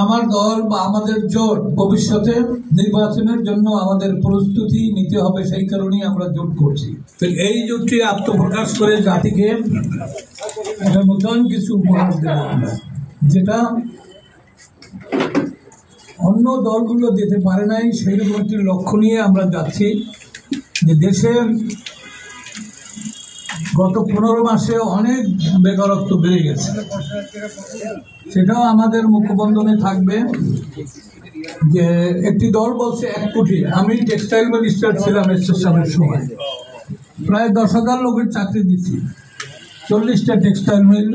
আমার দল বা আমাদের জোট ভবিষ্যতে নির্বাচনের জন্য আমাদের প্রস্তুতি নিতে হবে, সেই কারণেই আমরা জোট করছি। তো এই জোটটি আত্মপ্রকাশ করে জাতিকে একটা নতুন কিছু উপহার দেব, যেটা অন্য দলগুলো দিতে পারে নাই। সেই রকম একটি লক্ষ্য নিয়ে আমরা যাচ্ছি যে দেশে গত 15 মাসে অনেক বেকারত্ব বেড়ে গেছে, সেটাও আমাদের মুখবন্ধনে থাকবে। যে একটি দল বলছে 1 কোটি, আমি টেক্সটাইল মিনিস্টার ছিলাম এর সময়, প্রায় 10,000 লোকের চাকরি দিচ্ছি, 40টা টেক্সটাইল মিল,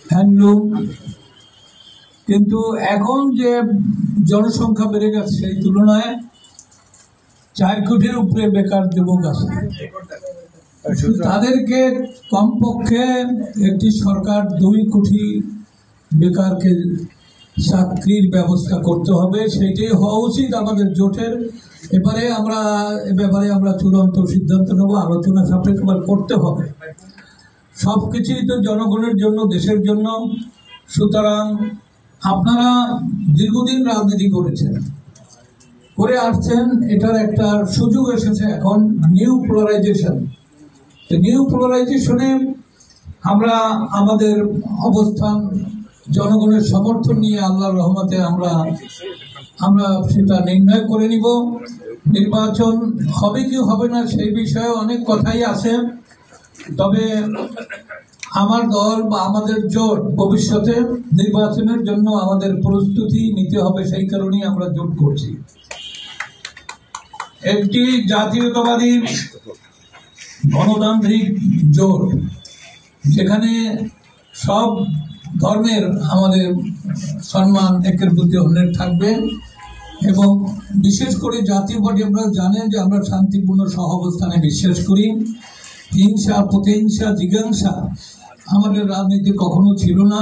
হ্যান্ডলুম। কিন্তু এখন যে জনসংখ্যা বেড়ে গেছে সেই তুলনায় 4 কোটির উপরে বেকার যুবক আছে। তাদেরকে কমপক্ষে একটি সরকার 2 কোটি বেকারকে চাকরির ব্যবস্থা করতে হবে। সেইটাই হওয়া উচিত আমাদের জোটের। এ ব্যাপারে আমরা চূড়ান্ত সিদ্ধান্ত নেব, আলোচনা সাপেক্ষে করতে হবে। সব কিছুই তো জনগণের জন্য, দেশের জন্য। সুতরাং আপনারা দীর্ঘদিন রাজনীতি করে আসছেন, এটার একটা সুযোগ এসেছে এখন, নিউ পোলারাইজেশনে আমরা আমাদের অবস্থান জনগণের সমর্থন নিয়ে আল্লাহর রহমতে আমরা সেটা নির্ণয় করে নিব। নির্বাচন হবে কি হবে না সেই বিষয়ে অনেক কথাই আছে, তবে আমার দল বা আমাদের জোট ভবিষ্যতে নির্বাচনের জন্য আমাদের প্রস্তুতি নিতে হবে, সেই কারণেই আমরা জোট করছি। একটি জাতীয়তাবাদী গণতান্ত্রিক জোট, যেখানে সব ধর্মের আমাদের সম্মান একের প্রতি অন্যের থাকবে, এবং বিশেষ করে জাতীয় পার্টি আপনারা জানেন যে আমরা শান্তিপূর্ণ সহাবস্থানে বিশ্বাস করি। হিংসা, প্রতিহিংসা, জিজ্ঞাসা আমাদের রাজনীতি কখনো ছিল না।